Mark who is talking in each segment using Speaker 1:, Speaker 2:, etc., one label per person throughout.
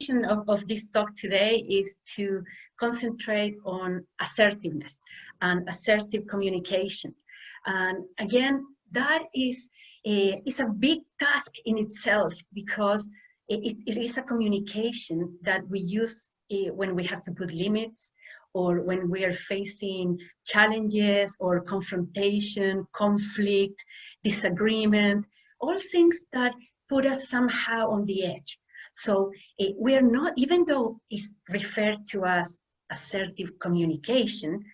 Speaker 1: intention of this talk today is to concentrate on assertiveness and assertive communication. And again, that is a big task in itself, because it is a communication that we use when we have to put limits, or when we are facing challenges or confrontation, conflict, disagreement, all things that put us somehow on the edge. So we are not, even though it's referred to as assertive communication,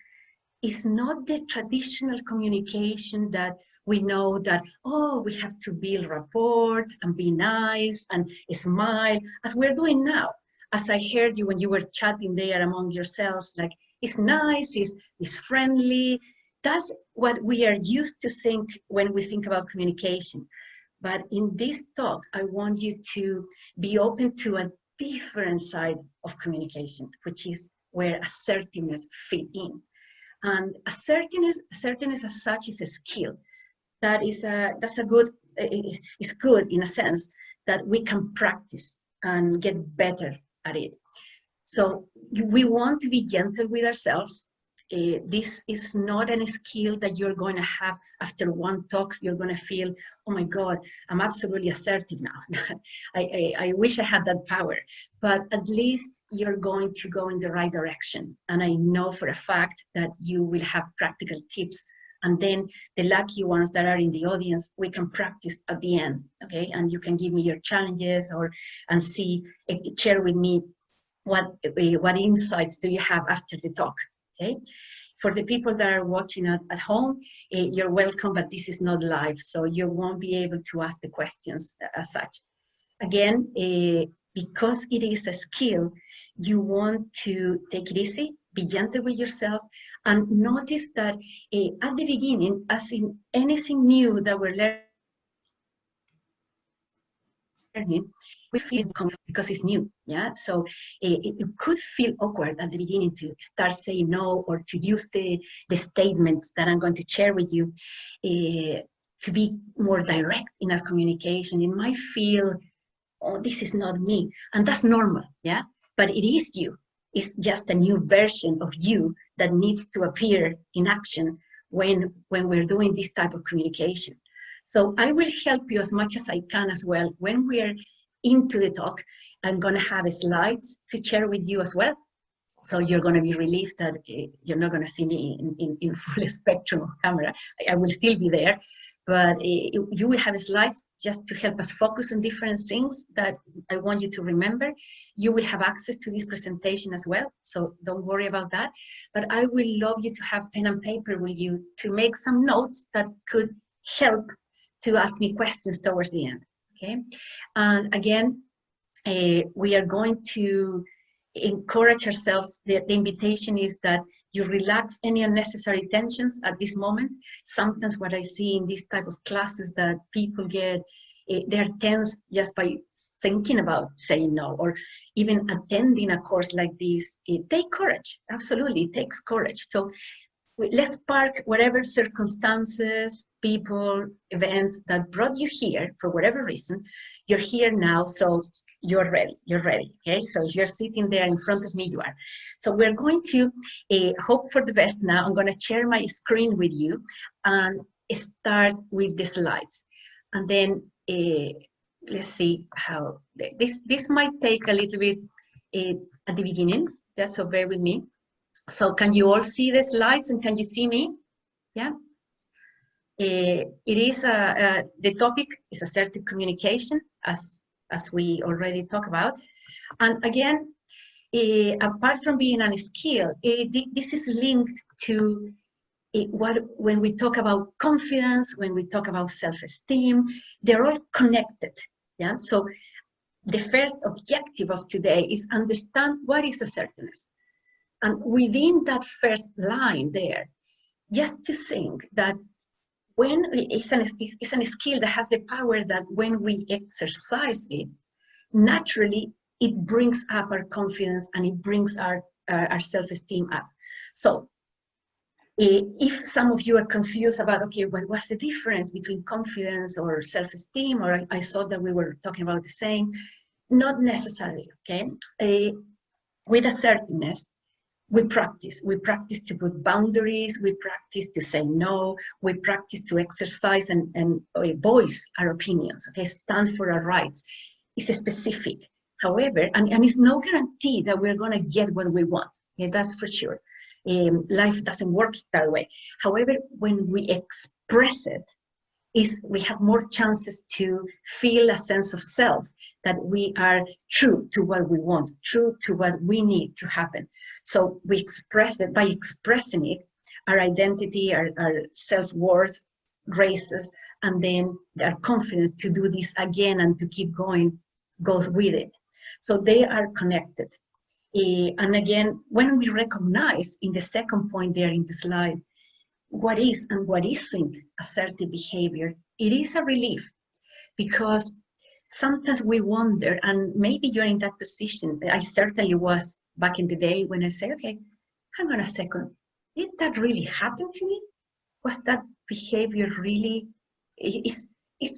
Speaker 1: it's not the traditional communication that we know that, oh, we have to build rapport and be nice and smile, as we're doing now. As I heard you when you were chatting there among yourselves, like, it's nice, it's friendly. That's what we are used to think when we think about communication. But in this talk, I want you to be open to a different side of communication, which is where assertiveness fit in. And assertiveness as such is a skill. It's good in a sense that we can practice and get better at it. So we want to be gentle with ourselves. This is not a skill that you're going to have after one talk. You're going to feel, oh my God, I'm absolutely assertive now. I wish I had that power, but at least you're going to go in the right direction. And I know for a fact that you will have practical tips. And then the lucky ones that are in the audience, we can practice at the end, okay? And you can give me your challenges and share with me what insights do you have after the talk, okay? For the people that are watching at home, you're welcome, but this is not live, so you won't be able to ask the questions as such. Again, because it is a skill, you want to take it easy, be gentle with yourself, and notice that at the beginning, as in anything new that we're learning, we feel because it's new, yeah? So it could feel awkward at the beginning to start saying no, or to use the statements that I'm going to share with you to be more direct in our communication. It might feel, oh, this is not me, and that's normal, yeah? But it is you. It's just a new version of you that needs to appear in action when we're doing this type of communication. So I will help you as much as I can as well. When we're into the talk, I'm going to have slides to share with you as well. So you're going to be relieved that you're not going to see me in full spectrum of camera. I will still be there, but you will have slides just to help us focus on different things that I want you to remember. You will have access to this presentation as well, so don't worry about that. But I will love you to have pen and paper with you to make some notes that could help to ask me questions towards the end, okay? And again, we are going to encourage ourselves. The invitation is that you relax any unnecessary tensions at this moment. Sometimes what I see in this type of classes that people get, they're tense just by thinking about saying no, or even attending a course like this. It takes courage, absolutely, it takes courage. So let's park whatever circumstances, people, events that brought you here for whatever reason. You're here now, so you're ready, okay? So if you're sitting there in front of me, you are. So we're going to hope for the best now. I'm going to share my screen with you and start with the slides. And then let's see how, this might take a little bit at the beginning, just so bear with me. So can you all see the slides and can you see me? Yeah. It is the topic is assertive communication, as we already talked about. And again, apart from being a skill, this is linked to when we talk about confidence, when we talk about self-esteem, they're all connected. Yeah. So the first objective of today is understand what is assertiveness. And within that first line there, just to think that when it's a skill that has the power that when we exercise it, naturally it brings up our confidence and it brings our self-esteem up. So if some of you are confused about, okay, what's the difference between confidence or self-esteem, or I thought that we were talking about the same, Not necessarily, okay? With assertiveness, we practice. We practice to put boundaries. We practice to say no. We practice to exercise and voice our opinions, okay? Stand for our rights. It's specific. However, and it's no guarantee that we're going to get what we want. Okay? That's for sure. Life doesn't work that way. However, when we express it, we have more chances to feel a sense of self, that we are true to what we want, true to what we need to happen. So we express it. By expressing it, our identity, our self-worth raises, and then our confidence to do this again and to keep going goes with it. So they are connected. And again, when we recognize in the second point there in the slide, what is and what isn't assertive behavior, it is a relief, because sometimes we wonder, and maybe you're in that position. I certainly was back in the day, when I say, okay, hang on a second, did that really happen to me? Was that behavior really, it's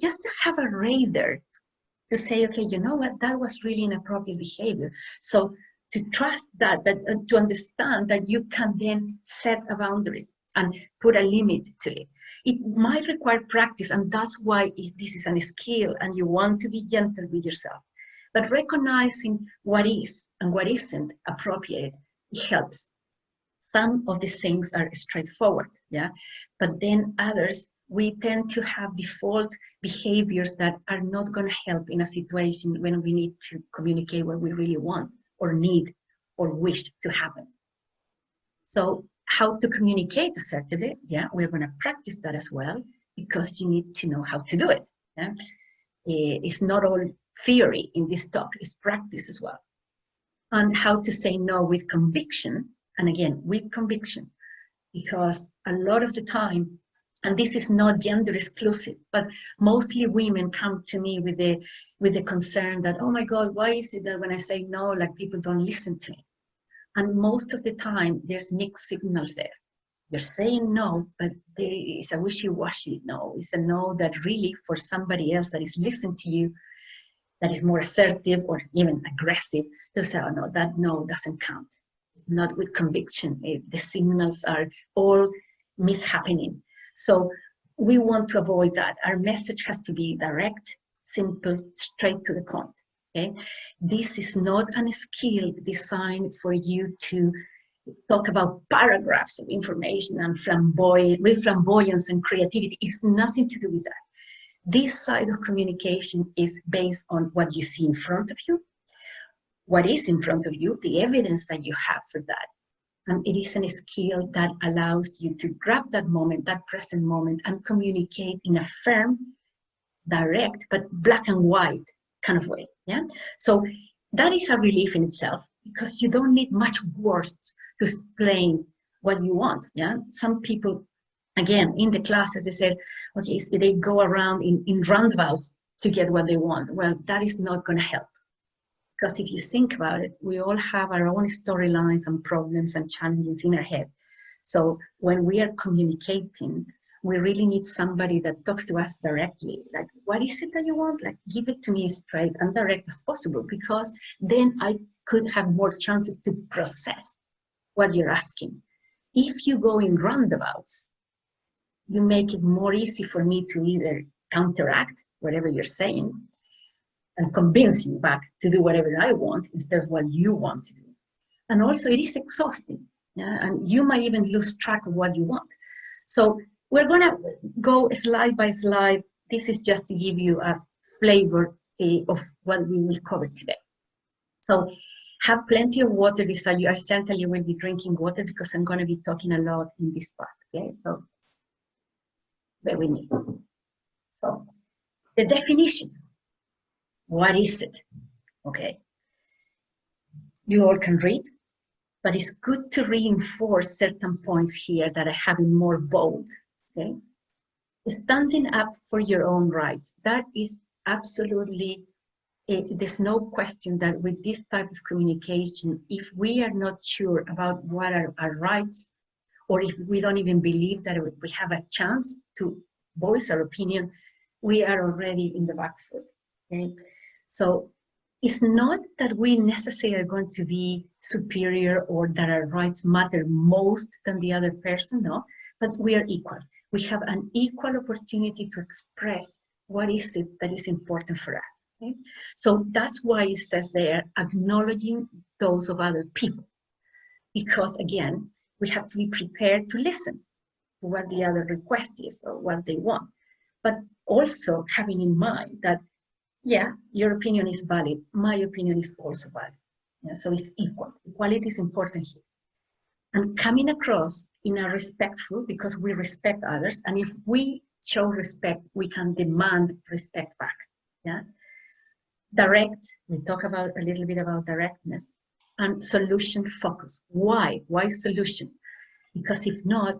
Speaker 1: just to have a radar to say, okay, you know what, that was really inappropriate behavior. So to trust that to understand that you can then set a boundary and put a limit to it. It might require practice, and that's why this is a skill and you want to be gentle with yourself. But recognizing what is and what isn't appropriate, it helps. Some of the things are straightforward, yeah, but then others, we tend to have default behaviors that are not going to help in a situation when we need to communicate what we really want or need or wish to happen. So how to communicate assertively, yeah, we're going to practice that as well, because you need to know how to do it. Yeah? It's not all theory in this talk, it's practice as well. And how to say no with conviction, and again, with conviction, because a lot of the time, and this is not gender exclusive, but mostly women come to me with the concern that, oh my God, why is it that when I say no, like people don't listen to me? And most of the time, there's mixed signals there. You're saying no, but there is a wishy-washy no. It's a no that really, for somebody else that is listening to you, that is more assertive or even aggressive, they'll say, oh no, that no doesn't count. It's not with conviction. The signals are all mishappening. So we want to avoid that. Our message has to be direct, simple, straight to the point. Okay? This is not a skill designed for you to talk about paragraphs of information and with flamboyance and creativity. It's nothing to do with that. This side of communication is based on what you see in front of you, what is in front of you, the evidence that you have for that. And it is a skill that allows you to grab that moment, that present moment, and communicate in a firm, direct, but black and white kind of way. Yeah. So that is a relief in itself, because you don't need much words to explain what you want. Yeah. Some people, again, in the classes, they said, okay, so they go around in roundabouts to get what they want. Well, that is not going to help. Because if you think about it, we all have our own storylines and problems and challenges in our head. So when we are communicating, we really need somebody that talks to us directly. Like, what is it that you want? Like, give it to me straight and direct as possible, because then I could have more chances to process what you're asking. If you go in roundabouts, you make it more easy for me to either counteract whatever you're saying and convince you back to do whatever I want instead of what you want to do. And also it is exhausting, yeah? And you might even lose track of what you want. So we're gonna go slide by slide. This is just to give you a flavor of what we will cover today. So have plenty of water. I certainly will be drinking water, because I'm gonna be talking a lot in this part, okay? So bear with me. So the definition. What is it? Okay. You all can read, but it's good to reinforce certain points here that I have in more bold. Okay. Standing up for your own rights. That is absolutely, there's no question that with this type of communication, if we are not sure about what are our rights, or if we don't even believe that we have a chance to voice our opinion, we are already in the back foot. Okay. So it's not that we necessarily are going to be superior or that our rights matter most than the other person, no, but we are equal. We have an equal opportunity to express what is it that is important for us. Okay? So that's why it says there, acknowledging those of other people. Because again, we have to be prepared to listen to what the other request is or what they want. But also having in mind that, yeah, your opinion is valid, my opinion is also valid. Yeah, so it's equal. Equality is important here. And coming across in a respectful, because we respect others, and if we show respect, we can demand respect back. Yeah. Direct, we talk about a little bit about directness, and solution focus. Why? Why solution? Because if not,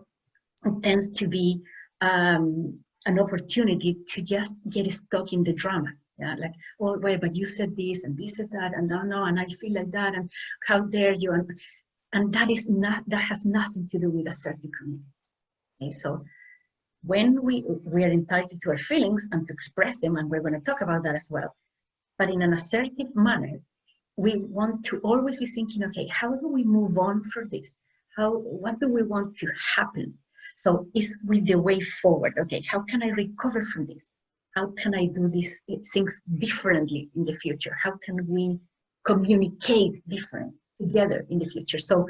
Speaker 1: it tends to be an opportunity to just get stuck in the drama. Yeah, like, oh wait, but you said this and this and that, and no, and I feel like that, and how dare you? And that is not, that has nothing to do with assertive communication. Okay, so when we are entitled to our feelings and to express them, and we're going to talk about that as well, but in an assertive manner, we want to always be thinking, okay, how do we move on from this? What do we want to happen? So it's with the way forward. Okay, how can I recover from this? How can I do these things differently in the future? How can we communicate different together in the future? So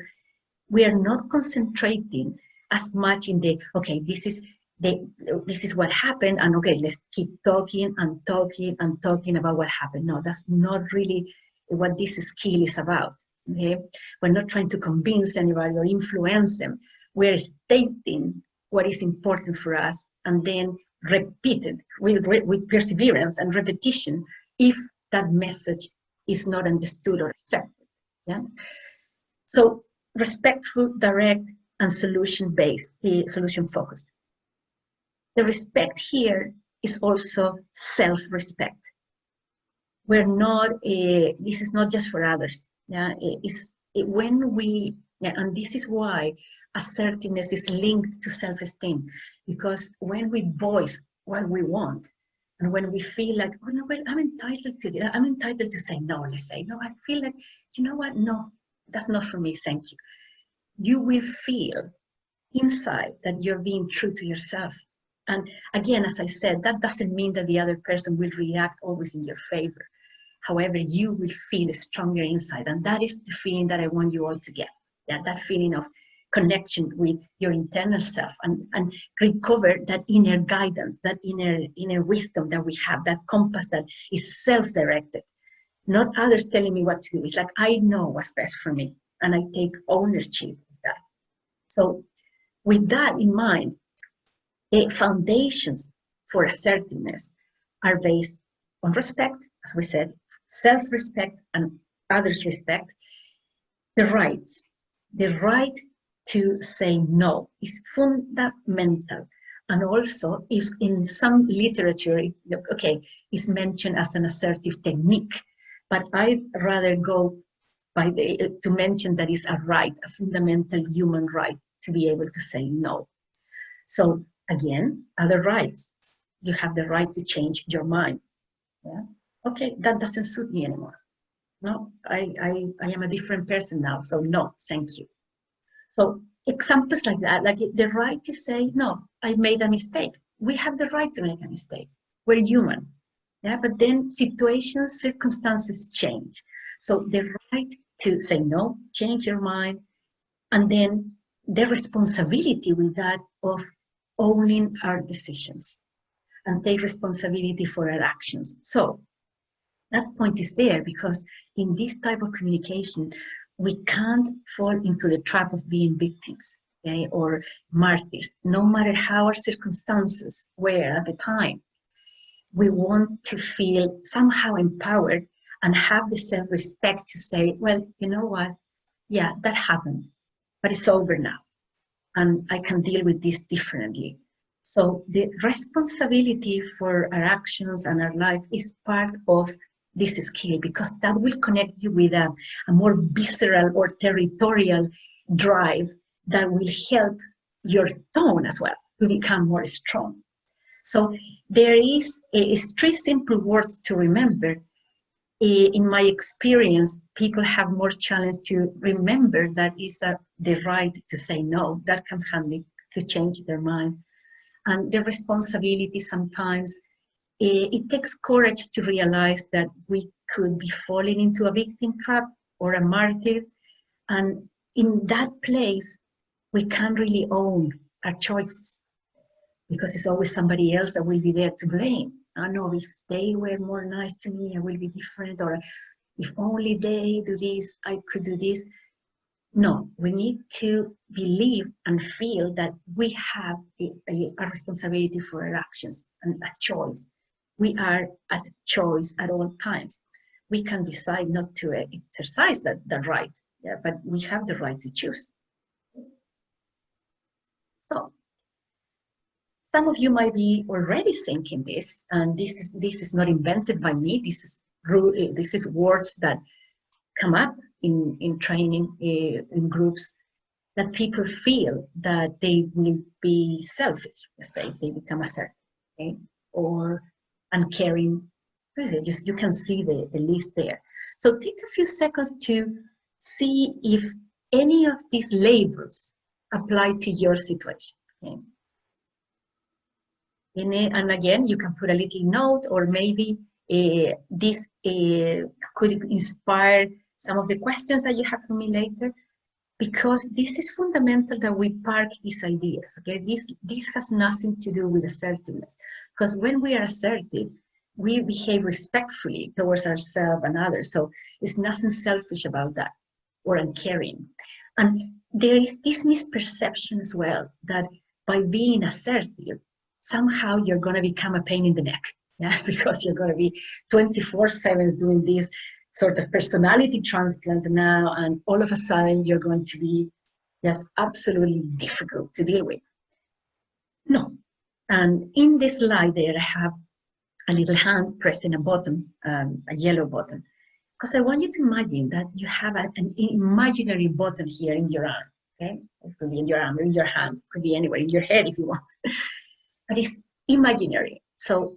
Speaker 1: we are not concentrating as much in the, okay, this is what happened, and okay, let's keep talking and talking and talking about what happened. No, that's not really what this skill is about. Okay, we're not trying to convince anybody or influence them. We're stating what is important for us, and then repeat it with perseverance and repetition if that message is not understood or accepted. Yeah. So respectful, direct, and solution-based, solution-focused. The respect here is also self-respect. We're not, this is not just for others. Yeah, and this is why assertiveness is linked to self-esteem, because when we voice what we want, and when we feel like, oh no, well, I'm entitled to this, I'm entitled to say no, let's say, no, I feel like, you know what, no, that's not for me, thank you. You will feel inside that you're being true to yourself. And again, as I said, that doesn't mean that the other person will react always in your favor. However, you will feel stronger inside. And that is the feeling that I want you all to get. Yeah, that feeling of connection with your internal self, and recover that inner guidance, that inner wisdom that we have, that compass that is self-directed. Not others telling me what to do. It's like, I know what's best for me, and I take ownership of that. So with that in mind, the foundations for assertiveness are based on respect, as we said, self-respect and others' respect. The rights, the right to say no is fundamental, and also is in some literature, okay, is mentioned as an assertive technique, but I'd rather go by to mention that it's a right, a fundamental human right to be able to say no. So again, other rights. You have the right to change your mind. Yeah? Okay, that doesn't suit me anymore. No, I am a different person now, so no, thank you. So examples like that, like the right to say, no, I made a mistake. We have the right to make a mistake. We're human. Yeah, but then situations, circumstances change. So the right to say no, change your mind, and then the responsibility with that of owning our decisions and take responsibility for our actions. So that point is there because in this type of communication, we can't fall into the trap of being victims, okay, or martyrs, no matter how our circumstances were at the time. We want to feel somehow empowered and have the self-respect to say, well, you know what? Yeah, that happened, but it's over now. And I can deal with this differently. So the responsibility for our actions and our life is part of this skill, because that will connect you with a more visceral or territorial drive that will help your tone as well to become more strong. So there is three simple words to remember in my experience, people have more challenge to remember that is the right to say no. That comes handy to change their mind. And the responsibility sometimes, it takes courage to realize that we could be falling into a victim trap or a martyr. And in that place, we can't really own our choices because it's always somebody else that will be there to blame. I know if they were more nice to me, I will be different, or if only they do this, I could do this. No, we need to believe and feel that we have a responsibility for our actions and a choice. We are at choice at all times. We can decide not to exercise that right, yeah, but we have the right to choose. So, some of you might be already thinking this, and this is not invented by me. This is words that come up in training in groups, that people feel that they will be selfish, let's say, if they become assertive, okay, or uncaring. Just you can see the list there. So take a few seconds to see if any of these labels apply to your situation. Okay? And again, you can put a little note, or maybe this could inspire some of the questions that you have for me later, because this is fundamental that we park these ideas. Okay, this has nothing to do with assertiveness, because when we are assertive, we behave respectfully towards ourselves and others. So it's nothing selfish about that or uncaring. And there is this misperception as well that by being assertive, somehow you're going to become a pain in the neck, yeah, because you're going to be 24/7 doing this sort of personality transplant now, and all of a sudden you're going to be just absolutely difficult to deal with. No. And in this slide there, I have a little hand pressing a button, a yellow button, because I want you to imagine that you have an imaginary button here in your arm. Okay, it could be in your arm or in your hand, it could be anywhere, in your head if you want. But it's imaginary. So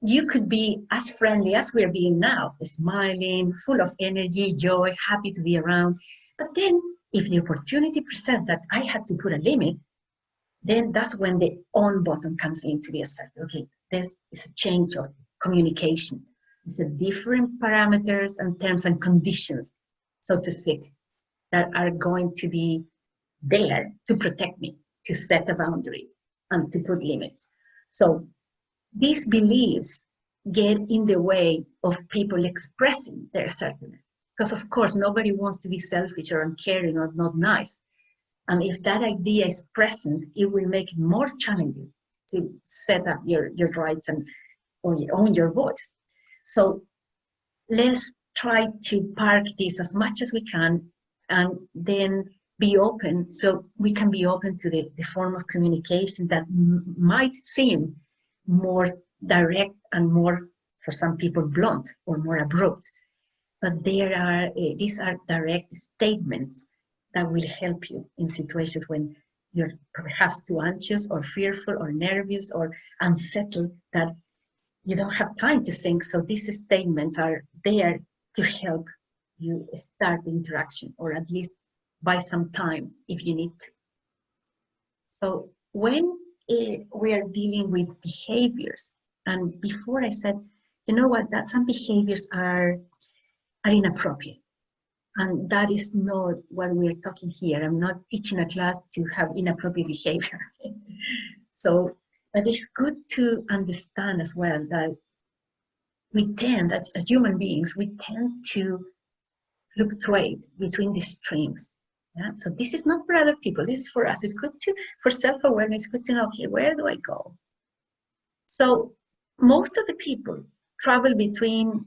Speaker 1: you could be as friendly as we're being now, smiling, full of energy, joy, happy to be around. But then if the opportunity presents that I had to put a limit, then that's when the on button comes in to be assertive. Okay, this is a change of communication. It's a different parameters and terms and conditions, so to speak, that are going to be there to protect me, to set a boundary and to put limits. So these beliefs get in the way of people expressing their assertiveness. Because of course, nobody wants to be selfish or uncaring or not nice. And if that idea is present, it will make it more challenging to set up your rights and own your voice. So let's try to park this as much as we can, and then be open, so we can be open to the form of communication that might seem more direct and more, for some people, blunt or more abrupt. But there are these are direct statements that will help you in situations when you're perhaps too anxious or fearful or nervous or unsettled, that you don't have time to think. So these statements are there to help you start the interaction, or at least buy some time if you need to. So when we are dealing with behaviors, and before I said, you know what, that some behaviors are inappropriate. And that is not what we're talking here. I'm not teaching a class to have inappropriate behavior. So, but it's good to understand as well that we tend, as human beings, we tend to fluctuate between the streams. Yeah? So this is not for other people, this is for us. It's good for self-awareness, it's good to know, okay, where do I go? So most of the people travel between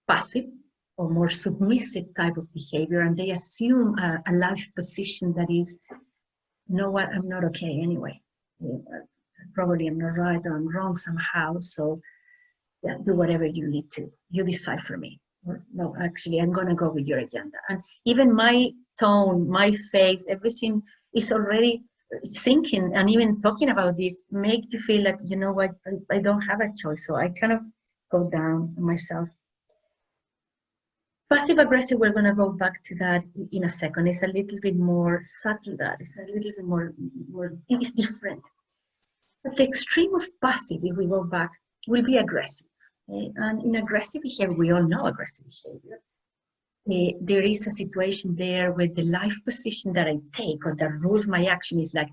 Speaker 1: passive or more submissive type of behavior, and they assume a life position that is, you know what, I'm not okay anyway. Probably I'm not right, or I'm wrong somehow, so yeah, do whatever you need to. You decide for me. Or, no, actually, I'm going to go with your agenda. And even my tone, my face, everything is already thinking, and even talking about this make you feel like, you know what, I don't have a choice. So I kind of go down on myself. Passive aggressive, we're going to go back to that in a second. It's a little bit more subtle, that it's a little bit more it's different. But the extreme of passive, if we go back, will be aggressive. Okay? And in aggressive behavior, we all know aggressive behavior. There is a situation there where the life position that I take or that rules my action is like,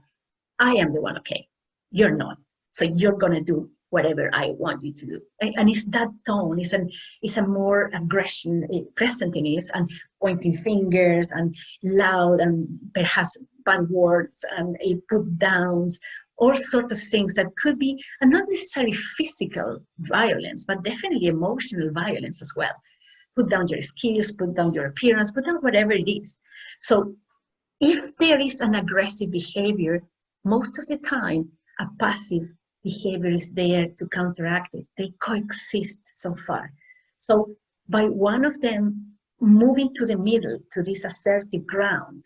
Speaker 1: I am the one, okay, you're not. So you're going to do whatever I want you to do. And it's that tone, it's a more aggression present in it, and pointing fingers and loud and perhaps bad words and put downs, all sorts of things that could be, and not necessarily physical violence, but definitely emotional violence as well. Put down your skills, put down your appearance, put down whatever it is. So if there is an aggressive behavior, most of the time, a passive behavior is there to counteract it. They coexist so far. So by one of them moving to the middle, to this assertive ground,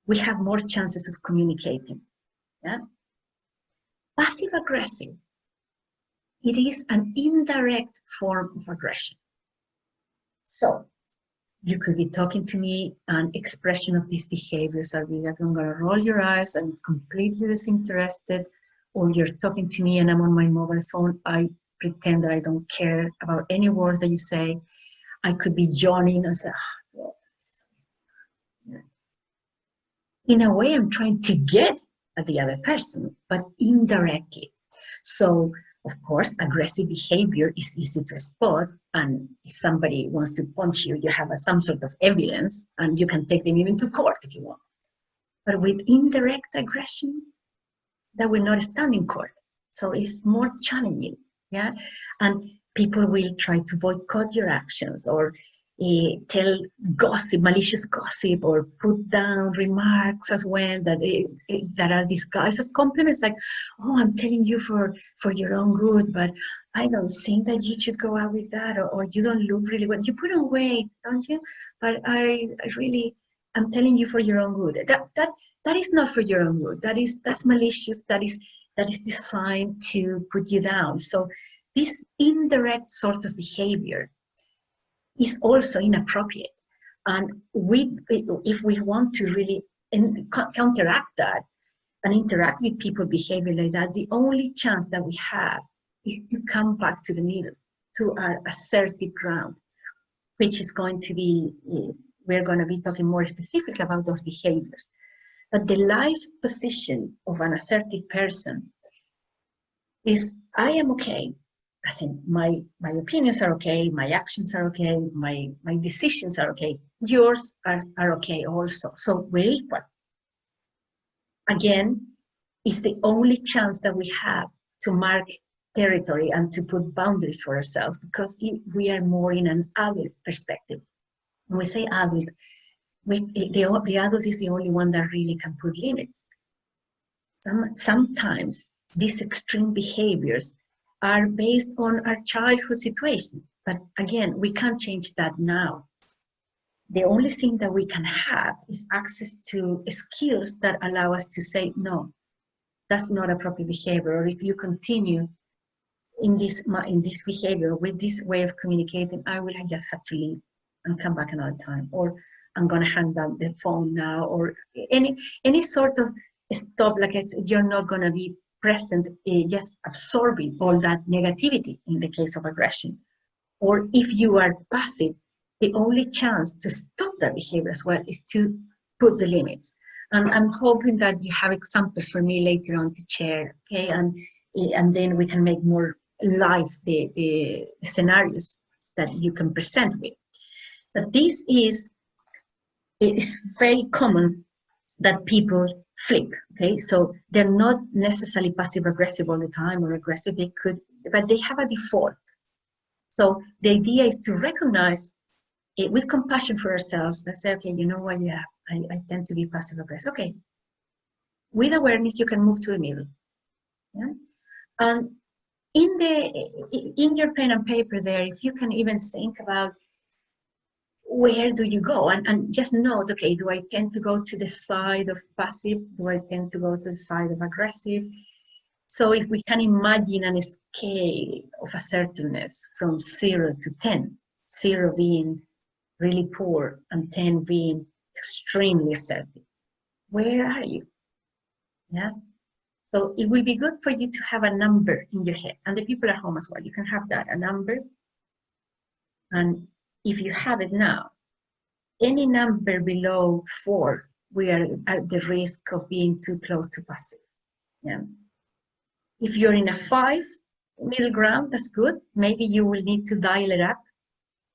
Speaker 1: we have more chances of communicating. Yeah? Passive aggressive, it is an indirect form of aggression. So you could be talking to me, an expression of these behaviors are really, I'm going to roll your eyes and completely disinterested, or you're talking to me and I'm on my mobile phone, I pretend that I don't care about any word that you say. I could be yawning and say, oh, in a way, I'm trying to get at the other person, but indirectly. So, of course, aggressive behavior is easy to spot, and if somebody wants to punch you, you have some sort of evidence, and you can take them even to court if you want. But with indirect aggression, that will not stand in court. So it's more challenging, yeah? And people will try to boycott your actions, or tell gossip, malicious gossip, or put down remarks as well that are disguised as compliments, like, oh, I'm telling you for your own good, but I don't think that you should go out with that, or you don't look really well. You put on weight, don't you? But I'm telling you for your own good. That is not for your own good. That's malicious. That is designed to put you down. So this indirect sort of behavior is also inappropriate. And if we want to really counteract that and interact with people behavior like that, the only chance that we have is to come back to the middle, to our assertive ground, which is going to be, we're going to be talking more specifically about those behaviors. But the life position of an assertive person is, I am okay. I think my opinions are okay, my actions are okay, my decisions are okay, yours are okay also. So we're equal. Again, it's the only chance that we have to mark territory and to put boundaries for ourselves, because we are more in an adult perspective. When we say adult, the adult is the only one that really can put limits. Sometimes these extreme behaviors are based on our childhood situation. But again, we can't change that now. The only thing that we can have is access to skills that allow us to say, no, that's not appropriate behavior. Or if you continue in this behavior, with this way of communicating, I will just have to leave and come back another time. Or I'm going to hang down the phone now. Or any sort of stop, like I said, you're not going to be present, just absorbing all that negativity in the case of aggression. Or if you are passive, the only chance to stop that behavior as well is to put the limits. And I'm hoping that you have examples for me later on to share, okay? And then we can make more live the scenarios that you can present with. But it is very common that people flip, okay? So they're not necessarily passive aggressive all the time, or aggressive, but they have a default. So the idea is to recognize it with compassion for ourselves and say, okay, you know what, yeah, I tend to be passive aggressive. Okay, with awareness, you can move to the middle. Yeah? And in your pen and paper there, if you can even think about where do you go, and just note, okay, do I tend to go to the side of passive? Do I tend to go to the side of aggressive? So if we can imagine a scale of assertiveness from 0 to 10, 0 being really poor, and 10 being extremely assertive. Where are you? Yeah. So it will be good for you to have a number in your head, and the people at home as well. You can have that, a number. And if you have it now, any number below 4, we are at the risk of being too close to passive. Yeah. If you're in a 5, middle ground, that's good. Maybe you will need to dial it up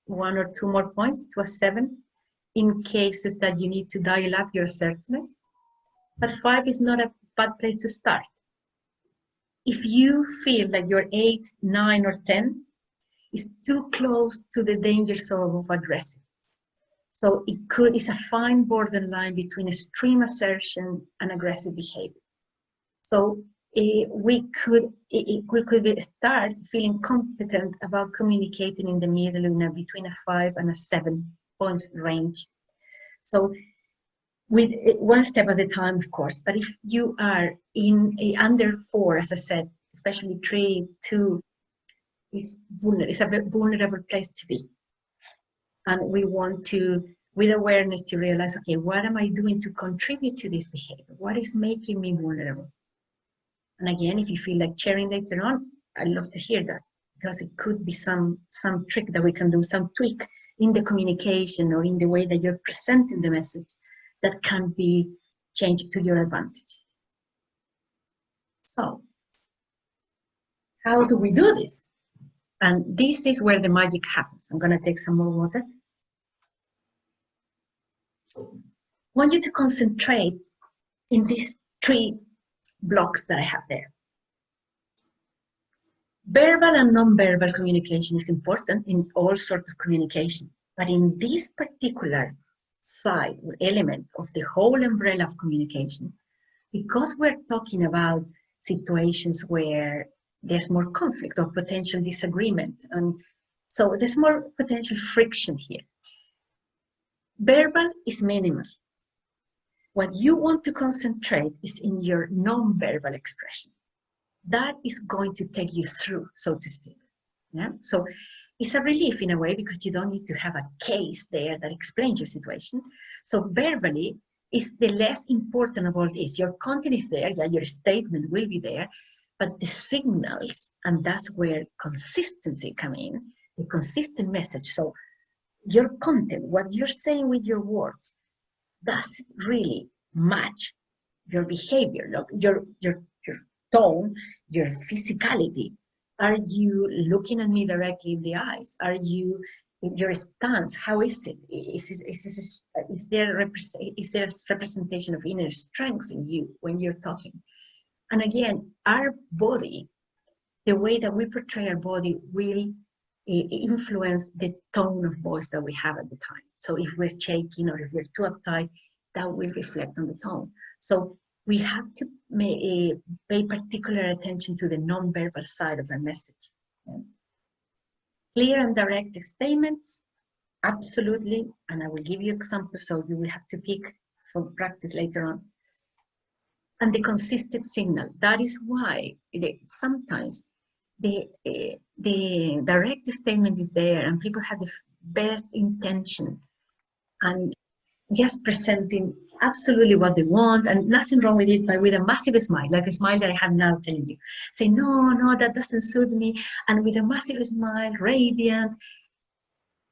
Speaker 1: 1 or 2 more points to a 7 in cases that you need to dial up your assertiveness. But 5 is not a bad place to start. If you feel that your 8, 9, or 10 is too close to the danger zone of aggressive. So it's a fine borderline between extreme assertion and aggressive behavior. So we could start feeling competent about communicating in the middle, between a 5 and a 7 points range. So with one step at a time, of course. But if you are in under 4, as I said, especially 3, 2, it's a vulnerable place to be. And we want to, with awareness, to realize, okay, what am I doing to contribute to this behavior? What is making me vulnerable? And again, if you feel like sharing later on, I'd love to hear that, because it could be some trick that we can do, some tweak in the communication or in the way that you're presenting the message that can be changed to your advantage. So, how do we do this? And this is where the magic happens. I'm going to take some more water. I want you to concentrate in these 3 blocks that I have there. Verbal and non-verbal communication is important in all sorts of communication, but in this particular side or element of the whole umbrella of communication, because we're talking about situations where there's more conflict or potential disagreement, and so there's more potential friction here. Verbal is minimal. What you want to concentrate is in your non-verbal expression. That is going to take you through, so to speak. Yeah? So it's a relief in a way, because you don't need to have a case there that explains your situation. So verbally is the less important of all this. Your content is there, yeah, your statement will be there, but the signals, and that's where consistency comes in, the consistent message. So your content, what you're saying with your words, does it really match your behavior, your tone, your physicality? Are you looking at me directly in the eyes? Are you, your stance, how is it? Is there a representation of inner strength in you when you're talking? And again, our body, the way that we portray our body will influence the tone of voice that we have at the time. So if we're shaking or if we're too uptight, that will reflect on the tone. So we have to pay particular attention to the non-verbal side of our message. Okay? Clear and direct statements, absolutely, and I will give you examples, so you will have to pick for practice later on. And the consistent signal, that is why sometimes the direct statement is there and people have the best intention and just presenting absolutely what they want, and nothing wrong with it, but with a massive smile, like a smile that I have now telling you. Say, no, that doesn't suit me. And with a massive smile, radiant,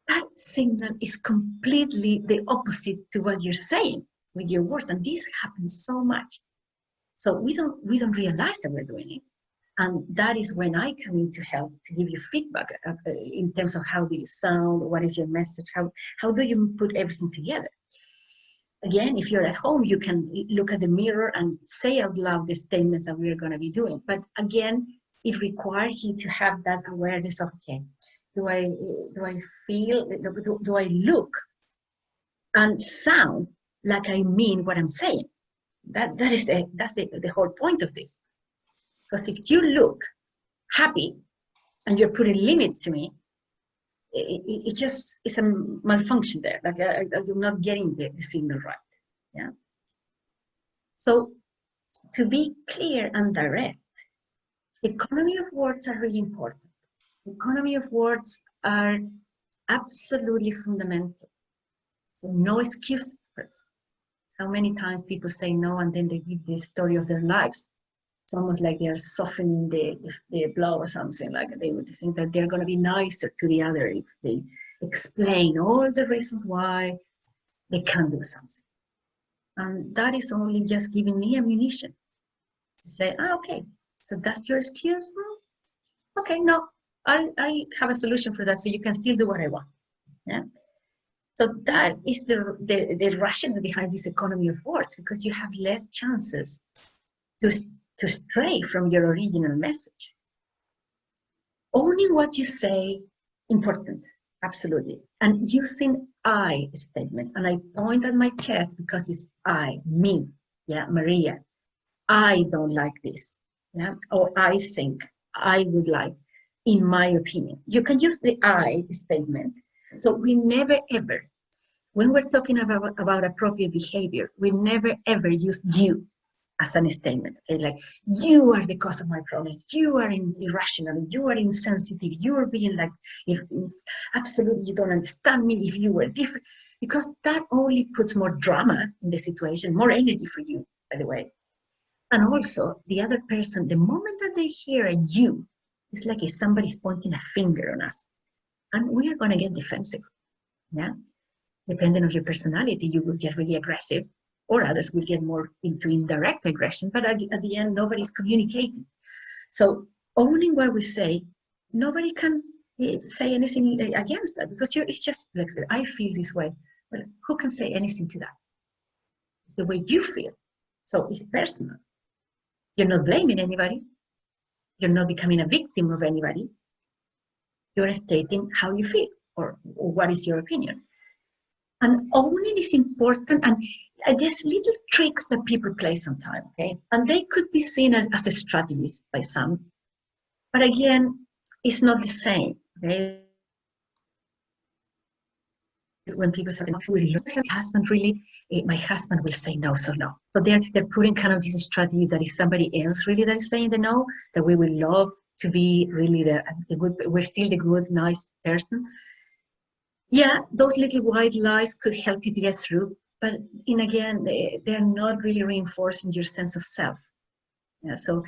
Speaker 1: that signal is completely the opposite to what you're saying with your words. And this happens so much. So we don't realize that we're doing it. And that is when I come in to help, to give you feedback in terms of how do you sound, what is your message, how do you put everything together. Again, if you're at home, you can look at the mirror and say out loud the statements that we're going to be doing. But again, it requires you to have that awareness of, okay, do I feel, do I look and sound like I mean what I'm saying? That's the whole point of this. Because if you look happy and you're putting limits to me, it's a malfunction there. Like you're not getting the signal right. Yeah. So to be clear and direct, economy of words are really important. Economy of words are absolutely fundamental. So no excuses first. How many times people say no and then they give the story of their lives? It's almost like they are softening the blow or something. Like they would think that they're going to be nicer to the other if they explain all the reasons why they can't do something. And that is only just giving me ammunition to say, okay, so that's your excuse? Okay, no, I have a solution for that, so you can still do what I want. Yeah. So that is the rationale behind this economy of words, because you have less chances to stray from your original message. Owning what you say, important, absolutely. And using I statements, and I point at my chest because it's I, me, yeah, Maria. I don't like this, yeah, or I think, I would like, in my opinion. You can use the I statement. So we never ever, when we're talking about appropriate behavior, we never ever use you as a statement. Okay, like you are the cause of my problem. You are irrational. You are insensitive. You are being like, if absolutely you don't understand me. If you were different, because that only puts more drama in the situation, more energy for you, by the way. And also the other person, the moment that they hear a you, it's like if somebody's pointing a finger on us, and we are going to get defensive. Yeah. Depending on your personality, you will get really aggressive, or others will get more into indirect aggression, but at the end, nobody's communicating. So owning what we say, nobody can say anything against that, because it's just like, I feel this way. Well, who can say anything to that? It's the way you feel. So it's personal. You're not blaming anybody. You're not becoming a victim of anybody. You're stating how you feel, or what is your opinion. And owning is important, and there's little tricks that people play sometimes, okay? And they could be seen as a strategist by some, but again, it's not the same, okay? When people say, no, will look at my husband really, my husband will say no, so no. So they're putting kind of this strategy that is somebody else really that is saying the no, that we will love to be really the good, we're still the good, nice person. Yeah, those little white lies could help you to get through, but again, they're not really reinforcing your sense of self. Yeah, so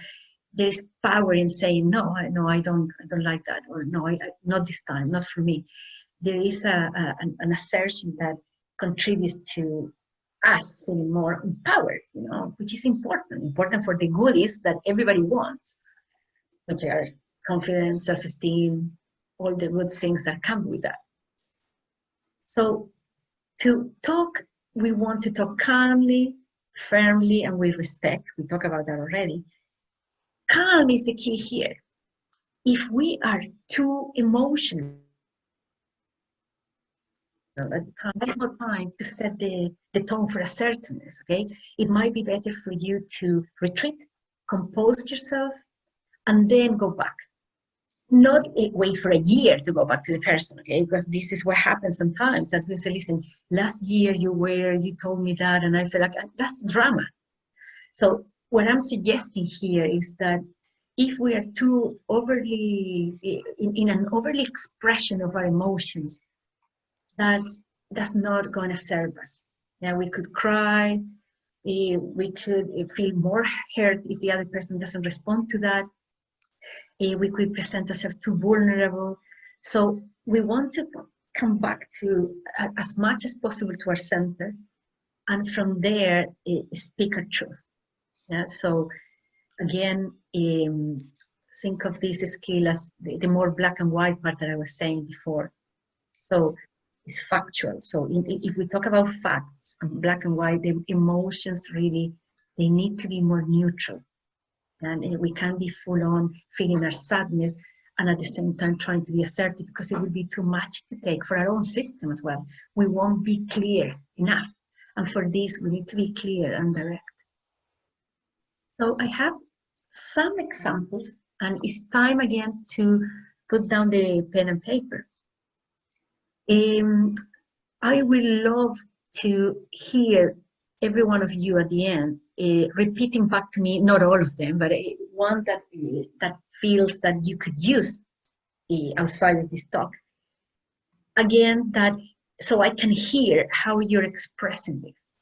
Speaker 1: there's power in saying no, I don't like that, or no, not this time, not for me. There is an assertion that contributes to us feeling more empowered, which is important for the goodies that everybody wants, which are confidence, self-esteem, all the good things that come with that. So to talk, we want to talk calmly, firmly, and with respect. We talked about that already. Calm is the key here. If we are too emotional at the time, that's not time to set the tone for assertiveness, okay? It might be better for you to retreat, compose yourself, and then go back. Not wait for a year to go back to the person, okay? Because this is what happens sometimes, that we say, listen, last year you told me that, and I feel like that's drama. So what I'm suggesting here is that if we are too overly, in an overly expression of our emotions, that's not going to serve us. Yeah, we could cry, we could feel more hurt if the other person doesn't respond to that. We could present ourselves too vulnerable. So we want to come back to as much as possible to our center, and from there speak our truth. Yeah. So again, think of this skill as the more black and white part that I was saying before. So it's factual. So if we talk about facts and black and white, the emotions really, they need to be more neutral. And we can't be full on feeling our sadness and at the same time trying to be assertive, because it would be too much to take for our own system as well. We won't be clear enough. And for this, we need to be clear and direct. So I have some examples, and it's time again to put down the pen and paper. I will love to hear every one of you at the end repeating back to me, not all of them, but one that feels that you could use outside of this talk. Again, that so I can hear how you're expressing this.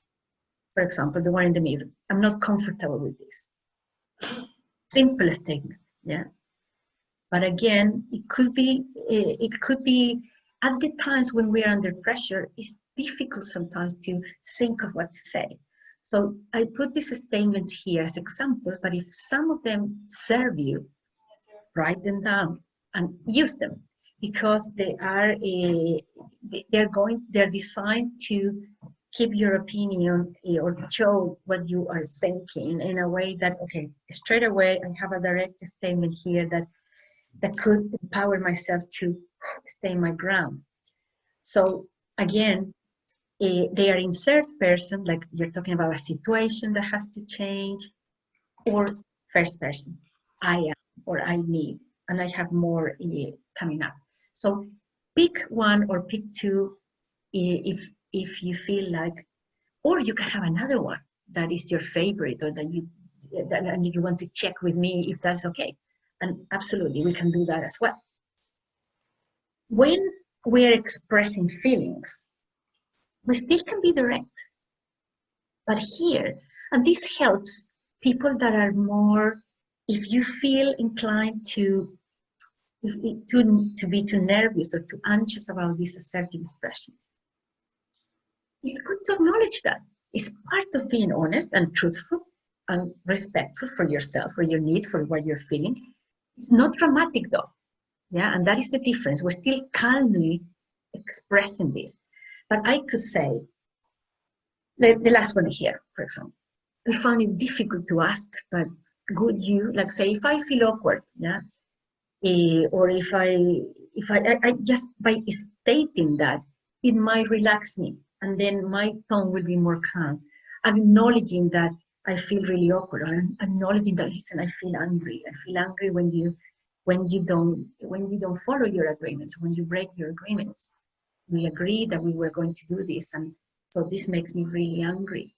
Speaker 1: For example, the one in the middle, I'm not comfortable with this. Simple statement, yeah. But again, it could be at the times when we are under pressure, it's difficult sometimes to think of what to say. So I put these statements here as examples, but if some of them serve you, write them down and use them, because they're designed to keep your opinion or show what you are thinking in a way that, okay, straight away I have a direct statement here that could empower myself to stay my ground. So again, they are in third person, like you're talking about a situation that has to change, or first person, I am, or I need, and I have more coming up. So pick one or pick two if you feel like, or you can have another one that is your favorite, or that you want to check with me if that's okay. And absolutely, we can do that as well. When we're expressing feelings, we still can be direct. But here, and this helps people that are more, if you feel inclined to be too nervous or too anxious about these assertive expressions, it's good to acknowledge that. It's part of being honest and truthful and respectful for yourself, for your need, for what you're feeling. It's not dramatic though. Yeah, and that is the difference. We're still calmly expressing this. But I could say, the last one here, for example, I found it difficult to ask, but would you, like say, if I feel awkward, yeah, or if I just by stating that, it might relax me, and then my tone will be more calm, acknowledging that I feel really awkward, or acknowledging that, listen, I feel angry. I feel angry when you don't follow your agreements, when you break your agreements. We agreed that we were going to do this, and so this makes me really angry.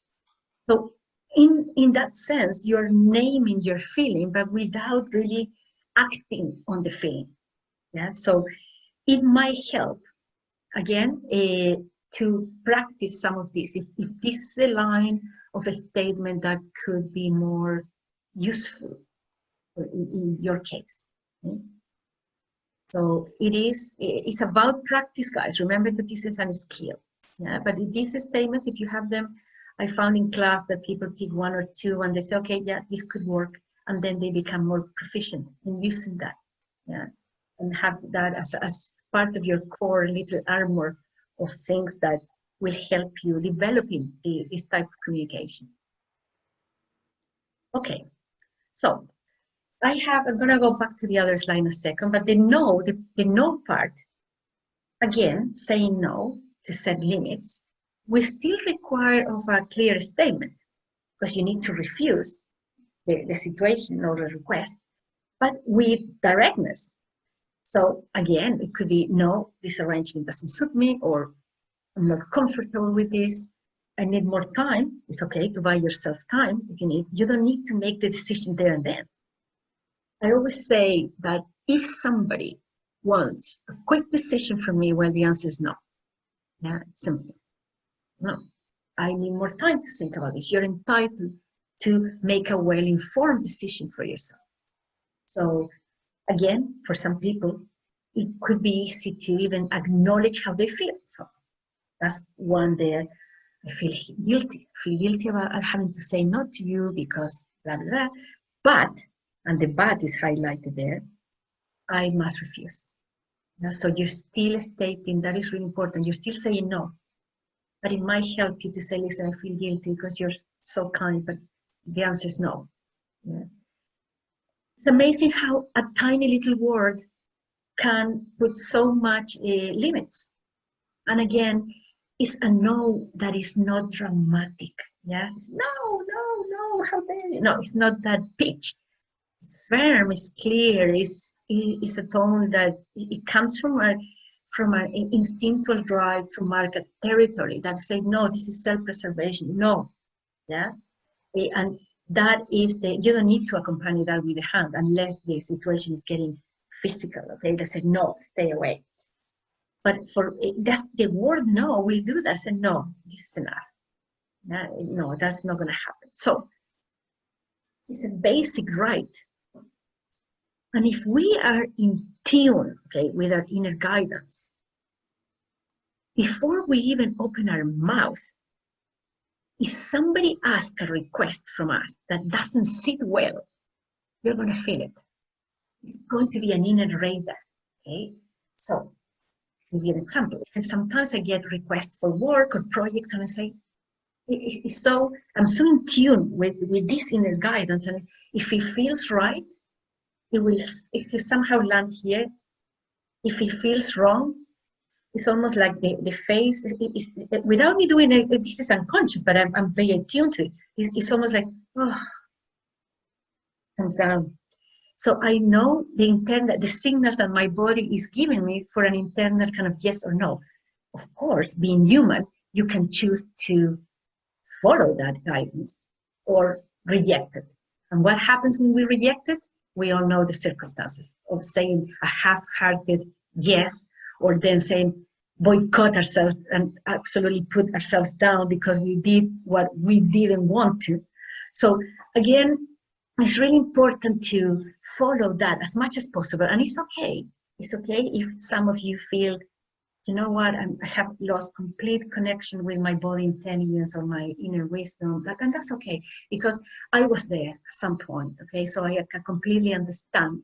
Speaker 1: So in that sense, you're naming your feeling, but without really acting on the feeling. Yeah, so it might help, again, to practice some of this. If this is a line of a statement that could be more useful in your case. Okay? So it's about practice, guys. Remember that this is a skill. Yeah, but these statements, if you have them, I found in class that people pick one or two and they say, okay, yeah, this could work. And then they become more proficient in using that. Yeah, and have that as part of your core little armor of things that will help you developing this type of communication. Okay, so I'm gonna go back to the other slide in a second, but the no part, again, saying no to set limits, will still require of a clear statement, because you need to refuse the situation or the request, but with directness. So again, it could be, no, this arrangement doesn't suit me, or I'm not comfortable with this. I need more time. It's okay to buy yourself time if you need. You don't need to make the decision there and then. I always say that if somebody wants a quick decision from me, well, the answer is no. Yeah, simple. No, I need more time to think about this. You're entitled to make a well-informed decision for yourself. So again, for some people, it could be easy to even acknowledge how they feel. So that's one there. I feel guilty about having to say no to you because blah, blah, blah. But, and the but is highlighted there, I must refuse. Yeah, so you're still stating, that is really important. You're still saying no. But it might help you to say, listen, I feel guilty because you're so kind, but the answer is no. Yeah. It's amazing how a tiny little word can put so much limits. And again, it's a no that is not dramatic. Yeah, it's no, how dare you? No, it's not that pitch. It's firm, it's clear, it's a tone that it comes from an instinctual drive to mark a territory that say, no, this is self-preservation, no. Yeah, and that is you don't need to accompany that with a hand unless the situation is getting physical. Okay, they say, no, stay away. But that's the word no will do that. Say, no, this is enough. No, that's not going to happen. So it's a basic right. And if we are in tune, okay, with our inner guidance, before we even open our mouth, if somebody asks a request from us that doesn't sit well, we're going to feel it. It's going to be an inner radar, okay? So, give you an example. And sometimes I get requests for work or projects, and I say, I'm so in tune with this inner guidance, and if it feels right, it will somehow land here. If it feels wrong, it's almost like the face, without me doing it, this is unconscious, but I'm very attuned to it. It's almost like, oh, and so I know the signals that my body is giving me for an internal kind of yes or no. Of course, being human, you can choose to follow that guidance or reject it. And what happens when we reject it? We all know the circumstances of saying a half-hearted yes, or then saying boycott ourselves and absolutely put ourselves down because we did what we didn't want to. So again, it's really important to follow that as much as possible. And it's okay. It's okay if some of you feel, you know what, I have lost complete connection with my body intelligence or my inner wisdom, and that's okay, because I was there at some point, okay? So I can completely understand.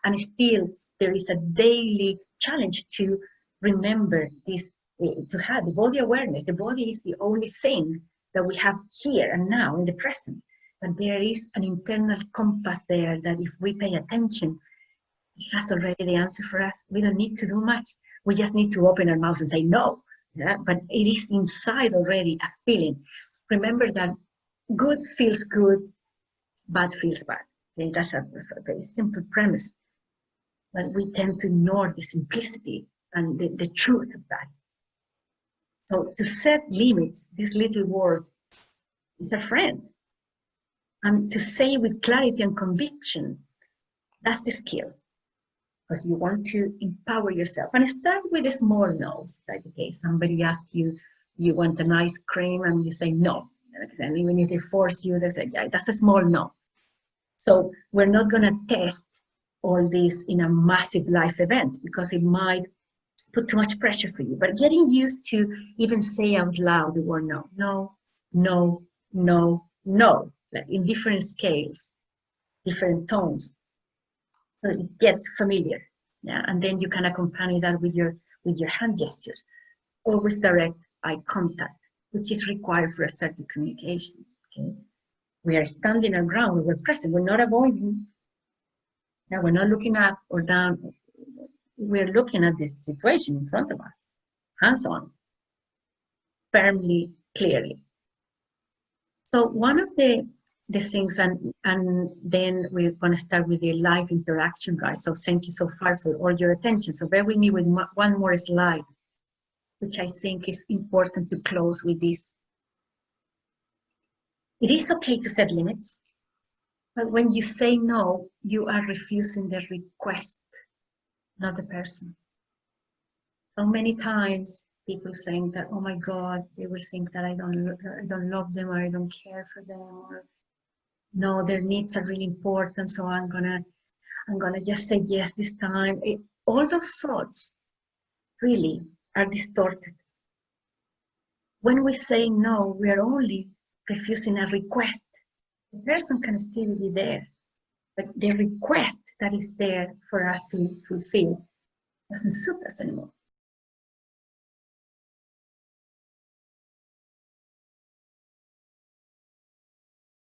Speaker 1: And still, there is a daily challenge to remember this, to have the body awareness. The body is the only thing that we have here and now in the present. But there is an internal compass there that if we pay attention, it has already the answer for us. We don't need to do much. We just need to open our mouths and say no. Yeah? But it is inside already a feeling. Remember that good feels good, bad feels bad. Okay? That's a very simple premise. But we tend to ignore the simplicity and the truth of that. So to set limits, this little word is a friend. And to say with clarity and conviction, that's the skill. Because you want to empower yourself. And start with the small no's. Like, okay, somebody asks you, you want an ice cream, and you say no. And even if they force you, they say, yeah, that's a small no. So we're not going to test all this in a massive life event because it might put too much pressure for you. But getting used to even say out loud the word no, no, no, no, no, like in different scales, different tones. So it gets familiar, yeah, and then you can accompany that with your hand gestures. Always direct eye contact, which is required for assertive communication. Okay, we are standing our ground. We're present. We're not avoiding. Now we're not looking up or down. We're looking at the situation in front of us, hands on, firmly, clearly. So one of the things, and then we're going to start with the live interaction, guys. So thank you so far for all your attention. So bear with me with one more slide, which I think is important to close with this. It is okay to set limits, but when you say no, you are refusing the request, not the person. So many times people saying that, oh my God, they will think that I don't love them, or I don't care for them, or no, their needs are really important, so I'm gonna just say yes this time. All those thoughts really are distorted. When we say no, we are only refusing a request. The person can still be there, but the request that is there for us to fulfill doesn't suit us anymore.